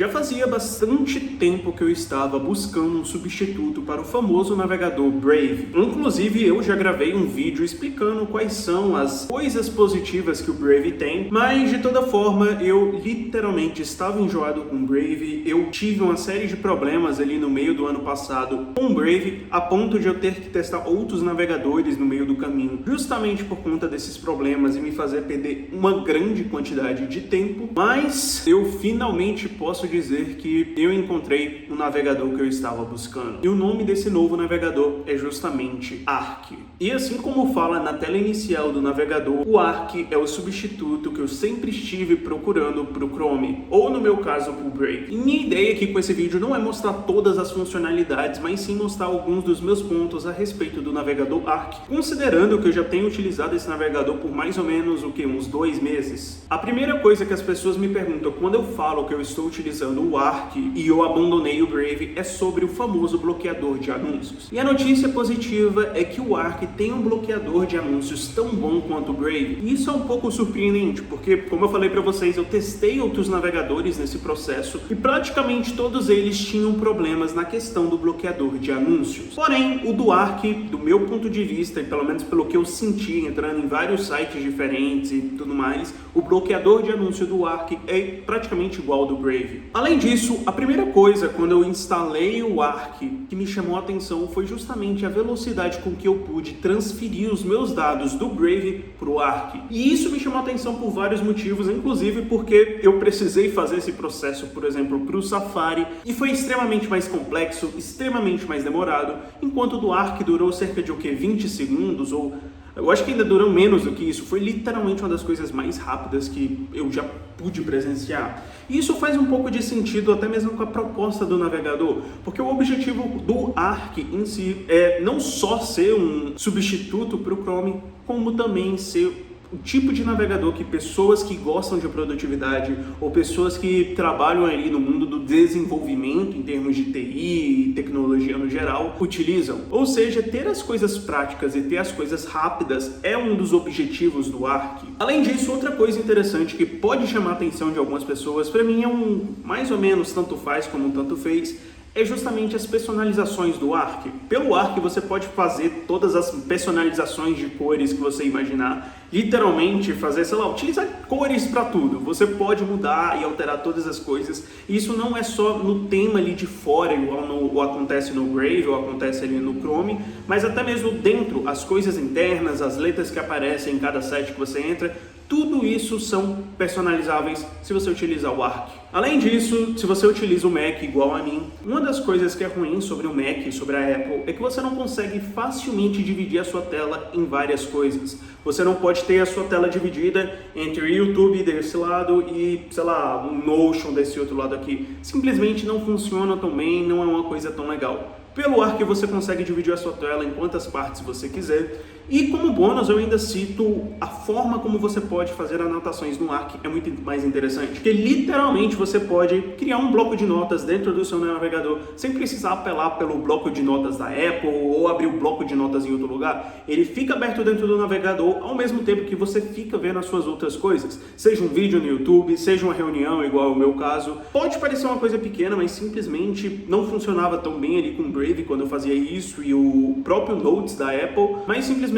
Já fazia bastante tempo que eu estava buscando um substituto para o famoso navegador Brave. Inclusive, eu já gravei um vídeo explicando quais são as coisas positivas que o Brave tem, mas de toda forma, eu literalmente estava enjoado com o Brave. Eu tive uma série de problemas ali no meio do ano passado com o Brave, a ponto de eu ter que testar outros navegadores no meio do caminho, justamente por conta desses problemas e me fazer perder uma grande quantidade de tempo. Mas eu finalmente posso dizer que eu encontrei o navegador que eu estava buscando. E o nome desse novo navegador é justamente Arc. E assim como fala na tela inicial do navegador, o Arc é o substituto que eu sempre estive procurando para o Chrome, ou no meu caso para o Brave. E minha ideia aqui com esse vídeo não é mostrar todas as funcionalidades, mas sim mostrar alguns dos meus pontos a respeito do navegador Arc, considerando que eu já tenho utilizado esse navegador por mais ou menos uns 2 meses. A primeira coisa que as pessoas me perguntam quando eu falo que eu estou utilizando o Arc e eu abandonei o Brave é sobre o famoso bloqueador de anúncios. E a notícia positiva é que o Arc tem um bloqueador de anúncios tão bom quanto o Brave. E isso é um pouco surpreendente, porque, como eu falei para vocês, eu testei outros navegadores nesse processo e praticamente todos eles tinham problemas na questão do bloqueador de anúncios. Porém, o do Arc, do meu ponto de vista, e pelo menos pelo que eu senti entrando em vários sites diferentes e tudo mais, o bloqueador de anúncio do Arc é praticamente igual ao do Brave. Além disso, a primeira coisa quando eu instalei o Arc que me chamou a atenção foi justamente a velocidade com que eu pude transferir os meus dados do Brave para o Arc. E isso me chamou a atenção por vários motivos, inclusive porque eu precisei fazer esse processo, por exemplo, para o Safari, e foi extremamente mais complexo, extremamente mais demorado, enquanto o do Arc durou cerca de 20 segundos, ou eu acho que ainda durou menos do que isso. Foi literalmente uma das coisas mais rápidas que eu já pude presenciar. E isso faz um pouco de sentido até mesmo com a proposta do navegador, porque o objetivo do Arc em si é não só ser um substituto para o Chrome, como também ser o tipo de navegador que pessoas que gostam de produtividade ou pessoas que trabalham ali no mundo do desenvolvimento em termos de TI e tecnologia no geral utilizam. Ou seja, ter as coisas práticas e ter as coisas rápidas é um dos objetivos do Arc. Além disso, outra coisa interessante que pode chamar a atenção de algumas pessoas, para mim é mais ou menos tanto faz como tanto fez, é justamente as personalizações do Arc. Pelo Arc você pode fazer todas as personalizações de cores que você imaginar, literalmente fazer, sei lá, utilizar cores para tudo. Você pode mudar e alterar todas as coisas. E isso não é só no tema ali de fora, igual acontece no Brave ou acontece ali no Chrome, mas até mesmo dentro, as coisas internas, as letras que aparecem em cada site que você entra, tudo isso são personalizáveis se você utilizar o Arc. Além disso, se você utiliza o Mac igual a mim, uma das coisas que é ruim sobre o Mac e sobre a Apple é que você não consegue facilmente dividir a sua tela em várias coisas. Você não pode ter a sua tela dividida entre o YouTube desse lado e, sei lá, um Notion desse outro lado aqui. Simplesmente não funciona tão bem, não é uma coisa tão legal. Pelo Arc você consegue dividir a sua tela em quantas partes você quiser. E como bônus eu ainda cito a forma como você pode fazer anotações no Arc é muito mais interessante. Porque literalmente você pode criar um bloco de notas dentro do seu navegador sem precisar apelar pelo bloco de notas da Apple ou abrir o bloco de notas em outro lugar. Ele fica aberto dentro do navegador ao mesmo tempo que você fica vendo as suas outras coisas. Seja um vídeo no YouTube, seja uma reunião igual ao meu caso. Pode parecer uma coisa pequena, mas simplesmente não funcionava tão bem ali com o Brave quando eu fazia isso e o próprio Notes da Apple, mas simplesmente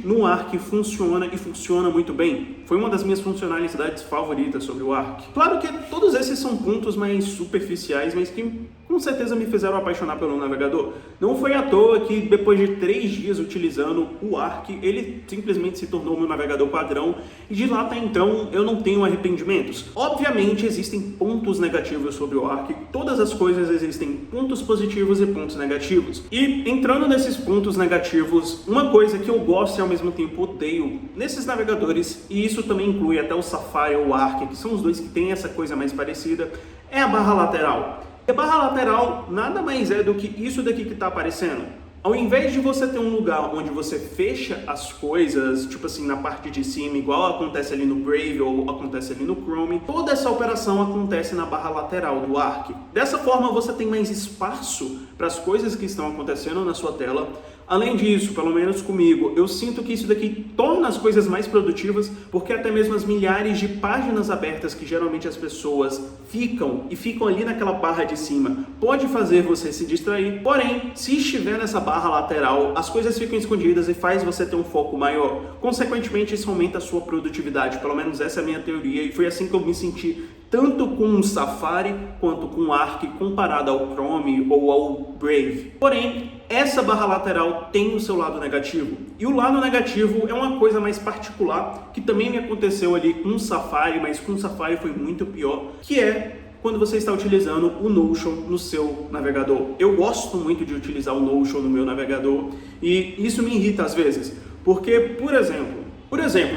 no Arc funciona e funciona muito bem. Foi uma das minhas funcionalidades favoritas sobre o Arc. Claro que todos esses são pontos mais superficiais, mas que com certeza me fizeram apaixonar pelo navegador. Não foi à toa que depois de 3 dias utilizando o Arc, ele simplesmente se tornou meu navegador padrão e de lá até então eu não tenho arrependimentos. Obviamente existem pontos negativos sobre o Arc, todas as coisas existem pontos positivos e pontos negativos. E entrando nesses pontos negativos, uma coisa que eu gosto e ao mesmo tempo odeio nesses navegadores, e isso também inclui até o Safari ou o Arc, que são os dois que têm essa coisa mais parecida, é a barra lateral. E a barra lateral nada mais é do que isso daqui que está aparecendo. Ao invés de você ter um lugar onde você fecha as coisas, tipo assim, na parte de cima, igual acontece ali no Brave ou acontece ali no Chrome, toda essa operação acontece na barra lateral do Arc. Dessa forma você tem mais espaço para as coisas que estão acontecendo na sua tela. Além disso, pelo menos comigo, eu sinto que isso daqui torna as coisas mais produtivas, porque até mesmo as milhares de páginas abertas que geralmente as pessoas ficam ali naquela barra de cima, pode fazer você se distrair. Porém, se estiver nessa barra lateral, as coisas ficam escondidas e faz você ter um foco maior. Consequentemente, isso aumenta a sua produtividade. Pelo menos essa é a minha teoria e foi assim que eu me senti tanto com o Safari quanto com o Arc comparado ao Chrome ou ao Brave. Porém, essa barra lateral tem o seu lado negativo. E o lado negativo é uma coisa mais particular que também me aconteceu ali com o Safari, mas com o Safari foi muito pior, que é quando você está utilizando o Notion no seu navegador. Eu gosto muito de utilizar o Notion no meu navegador e isso me irrita às vezes, porque, por exemplo,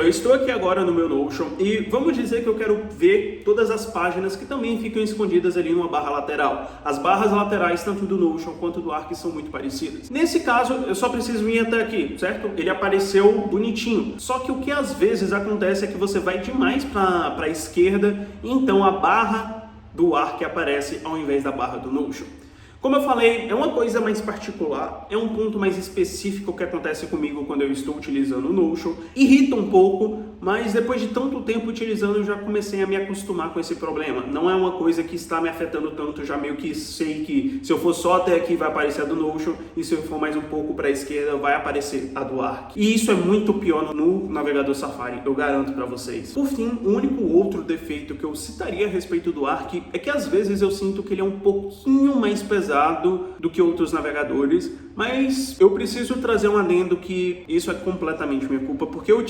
eu estou aqui agora no meu Notion e vamos dizer que eu quero ver todas as páginas que também ficam escondidas ali numa barra lateral. As barras laterais, tanto do Notion quanto do Arc, são muito parecidas. Nesse caso, eu só preciso ir até aqui, certo? Ele apareceu bonitinho. Só que o que às vezes acontece é que você vai demais para a esquerda, e então a barra do Arc aparece ao invés da barra do Notion. Como eu falei, é uma coisa mais particular, é um ponto mais específico que acontece comigo quando eu estou utilizando o Notion. Irrita um pouco, mas depois de tanto tempo utilizando, eu já comecei a me acostumar com esse problema. Não é uma coisa que está me afetando tanto, já meio que sei que se eu for só até aqui vai aparecer a do Notion, e se eu for mais um pouco para a esquerda vai aparecer a do Arc. E isso é muito pior no navegador Safari, eu garanto para vocês. Por fim, o único outro defeito que eu citaria a respeito do Arc é que às vezes eu sinto que ele é um pouquinho mais pesado do que outros navegadores, mas eu preciso trazer um adendo que isso é completamente minha culpa, porque eu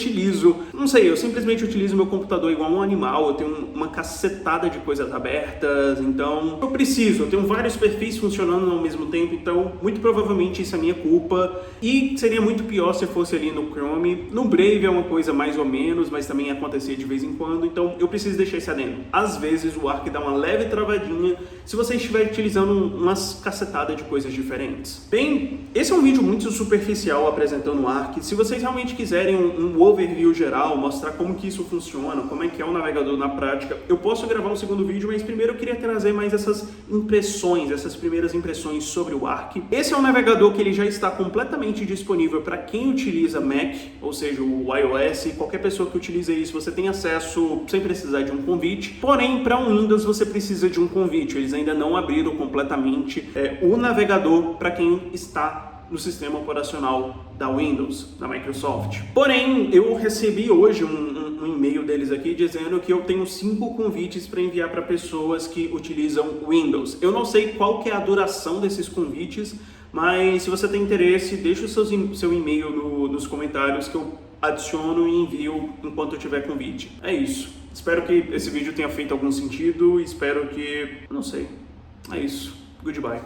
simplesmente utilizo meu computador igual um animal, eu tenho uma cacetada de coisas abertas, então eu tenho vários perfis funcionando ao mesmo tempo, então muito provavelmente isso é minha culpa, e seria muito pior se fosse ali no Chrome. No Brave é uma coisa mais ou menos, mas também acontecia de vez em quando, então eu preciso deixar esse adendo. Às vezes o Arc dá uma leve travadinha se você estiver utilizando umas cacetada de coisas diferentes. Bem, esse é um vídeo muito superficial apresentando o Arc. Se vocês realmente quiserem um overview geral, mostrar como que isso funciona, como é que é o navegador na prática, eu posso gravar um segundo vídeo, mas primeiro eu queria trazer mais essas primeiras impressões sobre o Arc. Esse é um navegador que ele já está completamente disponível para quem utiliza Mac, ou seja, o iOS, qualquer pessoa que utilize isso, você tem acesso sem precisar de um convite. Porém, para um Windows você precisa de um convite, eles ainda não abriram completamente o navegador para quem está no sistema operacional da Windows, da Microsoft. Porém, eu recebi hoje um e-mail deles aqui dizendo que eu tenho 5 convites para enviar para pessoas que utilizam Windows. Eu não sei qual que é a duração desses convites, mas se você tem interesse, deixa o seu e-mail nos comentários que eu adiciono e envio enquanto eu tiver convite. É isso. Espero que esse vídeo tenha feito algum sentido, espero que... não sei. É isso. Goodbye.